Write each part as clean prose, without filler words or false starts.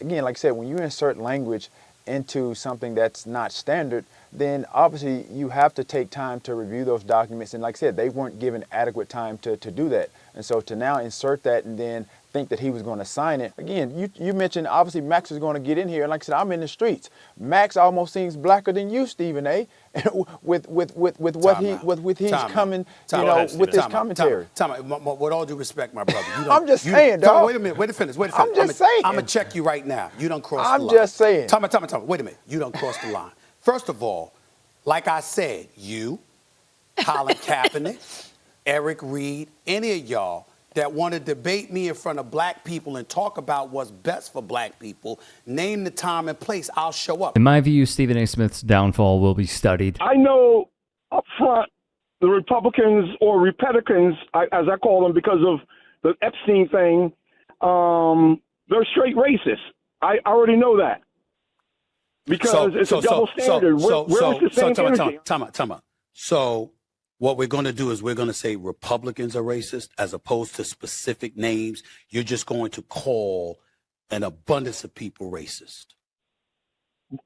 Again, like I said, when you insert language into something that's not standard, then obviously you have to take time to review those documents. And like I said, they weren't given adequate time to do that. And so to now insert that and then think that he was going to sign it. Again, you mentioned obviously Max is going to get in here. And like I said, I'm in the streets. Max almost seems blacker than you, Stephen A. with what he's coming, with his commentary. With all due respect, my brother. I'm just saying, dog. Wait a minute. Wait to finish. I'm just saying. I'm going to check you right now. You don't cross the line. I'm just saying. Time. Wait a minute. You don't cross the line. First of all, like I said, you, Colin Kaepernick, Eric Reed, any of y'all that want to debate me in front of black people and talk about what's best for black people, name the time and place, I'll show up. In my view, Stephen A. Smith's downfall will be studied. I know up front the Republicans, or Republicans, as I call them because of the Epstein thing, they're straight racist. I already know that. Because it's a double standard. Where's the same energy? Time out. So what we're going to do is we're going to say Republicans are racist as opposed to specific names. You're just going to call an abundance of people racist.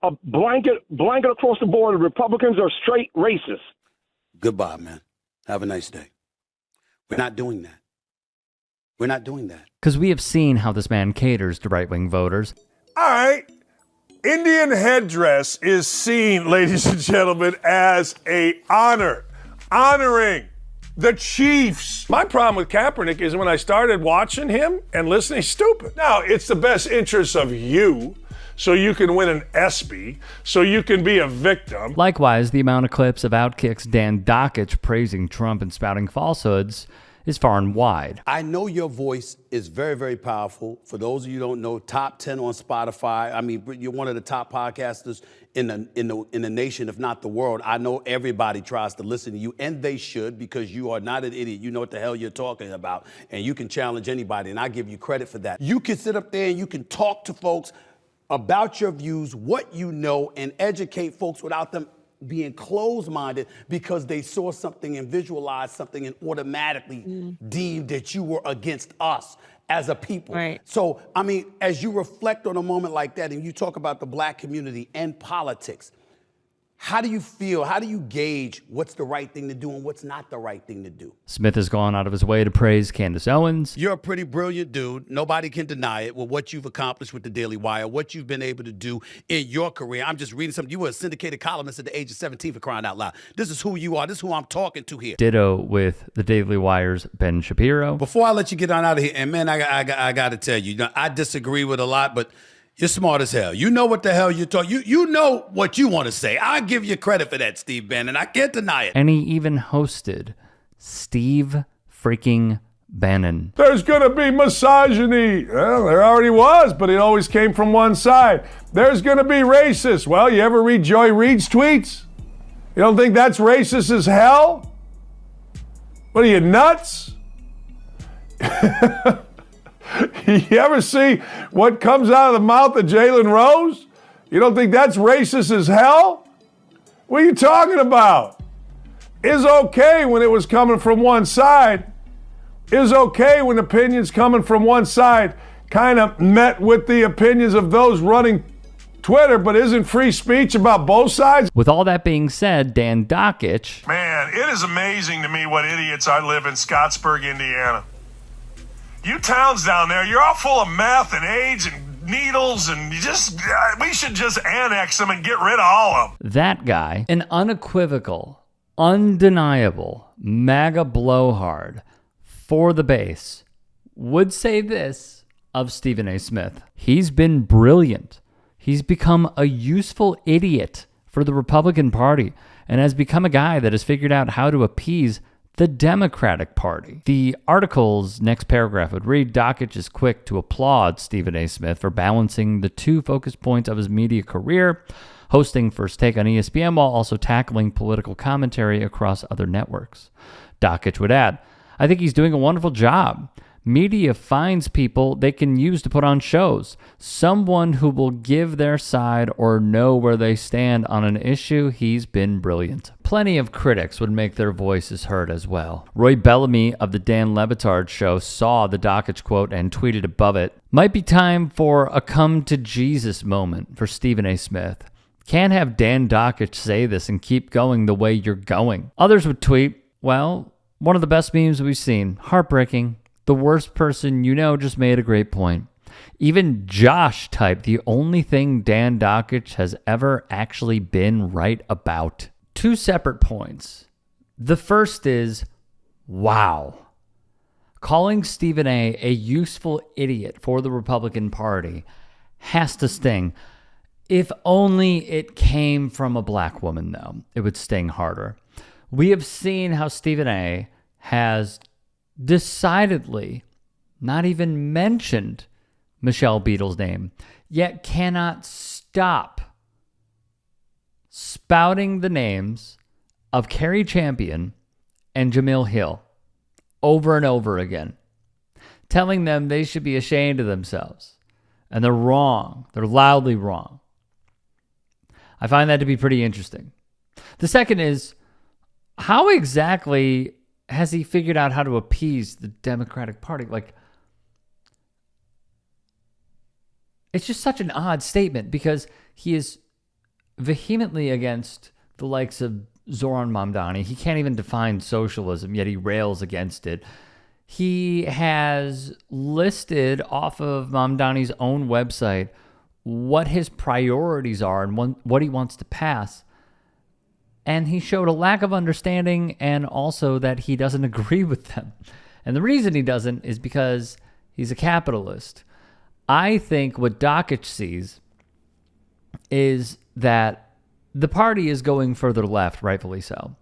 A blanket across the board, Republicans are straight racist. Goodbye, man. Have a nice day. We're not doing that. We're not doing that. Because we have seen how this man caters to right-wing voters. All right. Indian headdress is seen, ladies and gentlemen, as a honor. Honoring the Chiefs. My problem with Kaepernick is when I started watching him and listening, he's stupid. Now, it's the best interest of you, so you can win an ESPY, so you can be a victim. Likewise, the amount of clips of Outkick's Dan Dakich praising Trump and spouting falsehoods is far and wide. I know your voice is very, very powerful. For those of you who don't know, top 10 on Spotify. I mean, you're one of the top podcasters in the nation, if not the world. I know everybody tries to listen to you, and they should, because you are not an idiot. You know what the hell you're talking about, and you can challenge anybody, and I give you credit for that. You can sit up there and you can talk to folks about your views, what you know, and educate folks without them being closed-minded because they saw something and visualized something and automatically deemed that you were against us as a people. Right. So, I mean, as you reflect on a moment like that and you talk about the black community and politics, how do you feel? How do you gauge what's the right thing to do and what's not the right thing to do? Smith has gone out of his way to praise Candace Owens. You're a pretty brilliant dude. Nobody can deny it with what you've accomplished with the Daily Wire, what you've been able to do in your career. I'm just reading something. You were a syndicated columnist at the age of 17, for crying out loud. This is who you are. This is who I'm talking to here. Ditto with the Daily Wire's Ben Shapiro. Before I let you get on out of here, and man, I got to tell you, I disagree with a lot, but you're smart as hell. You know what the hell you're talking. You know what you want to say. I give you credit for that, Steve Bannon. I can't deny it. And he even hosted Steve freaking Bannon. There's going to be misogyny. Well, there already was, but it always came from one side. There's going to be racist. Well, you ever read Joy Reid's tweets? You don't think that's racist as hell? What are you, nuts? You ever see what comes out of the mouth of Jalen Rose? You don't think that's racist as hell? What are you talking about? It's okay when it was coming from one side. It's okay when opinions coming from one side kind of met with the opinions of those running Twitter, but isn't free speech about both sides? With all that being said, Dan Dakich. Man, it is amazing to me what idiots I live in Scottsburg, Indiana. You towns down there, you're all full of meth and AIDS and needles, and we should just annex them and get rid of all of them. That guy, an unequivocal, undeniable MAGA blowhard for the base, would say this of Stephen A. Smith. He's been brilliant. He's become a useful idiot for the Republican Party and has become a guy that has figured out how to appease the Democratic Party. The article's next paragraph would read, Dakich is quick to applaud Stephen A. Smith for balancing the two focus points of his media career, hosting First Take on ESPN while also tackling political commentary across other networks. Dakich would add, I think he's doing a wonderful job. Media finds people they can use to put on shows. Someone who will give their side or know where they stand on an issue, he's been brilliant. Plenty of critics would make their voices heard as well. Roy Bellamy of the Dan Levitard Show saw the Dakich quote and tweeted above it, "Might be time for a come to Jesus moment for Stephen A. Smith. Can't have Dan Dakich say this and keep going the way you're going." Others would tweet, "Well, one of the best memes we've seen. Heartbreaking. The worst person you know just made a great point." Even Josh typed, "The only thing Dan Dakich has ever actually been right about." Two separate points. The first is, wow. Calling Stephen A useful idiot for the Republican Party has to sting. If only it came from a black woman, though, it would sting harder. We have seen how Stephen A has decidedly not even mentioned Michelle Beadle's name, yet cannot stop spouting the names of Kerry Champion and Jamil Hill over and over again, telling them they should be ashamed of themselves. And they're wrong. They're loudly wrong. I find that to be pretty interesting. The second is, how exactly has he figured out how to appease the Democratic Party? Like, it's just such an odd statement because he is vehemently against the likes of Zoran Mamdani. He can't even define socialism, yet he rails against it. He has listed off of Mamdani's own website what his priorities are and what he wants to pass. And he showed a lack of understanding and also that he doesn't agree with them. And the reason he doesn't is because he's a capitalist. I think what Dakich sees is that the party is going further left, rightfully so.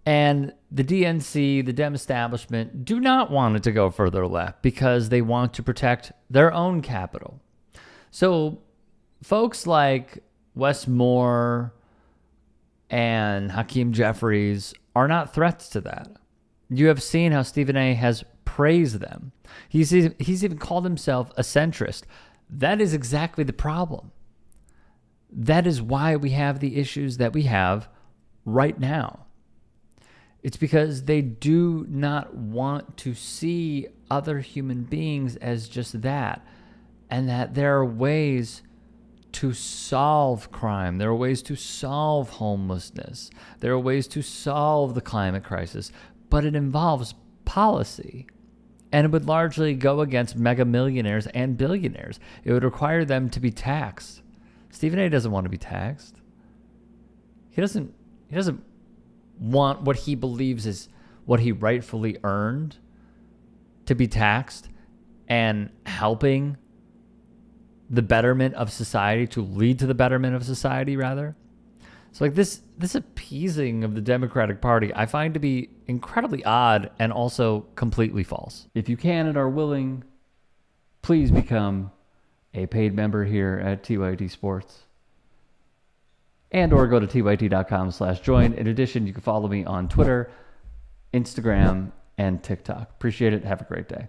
And the DNC, the Dem establishment, do not want it to go further left because they want to protect their own capital. So folks like Wes Moore and Hakeem Jeffries are not threats to that. You have seen how Stephen A has praised them. He's even called himself a centrist. That is exactly the problem. That is why we have the issues that we have right now. It's because they do not want to see other human beings as just that, and that there are ways to solve crime. There are ways to solve homelessness. There are ways to solve the climate crisis, but it involves policy. And it would largely go against mega millionaires and billionaires. It would require them to be taxed. Stephen A doesn't want to be taxed. He doesn't want what he believes is what he rightfully earned to be taxed and helping the betterment of society, to lead to the betterment of society, rather. So like this appeasing of the Democratic Party, I find to be incredibly odd and also completely false. If you can and are willing, please become a paid member here at TYT Sports. And or go to tyt.com/join. In addition, you can follow me on Twitter, Instagram, and TikTok. Appreciate it. Have a great day.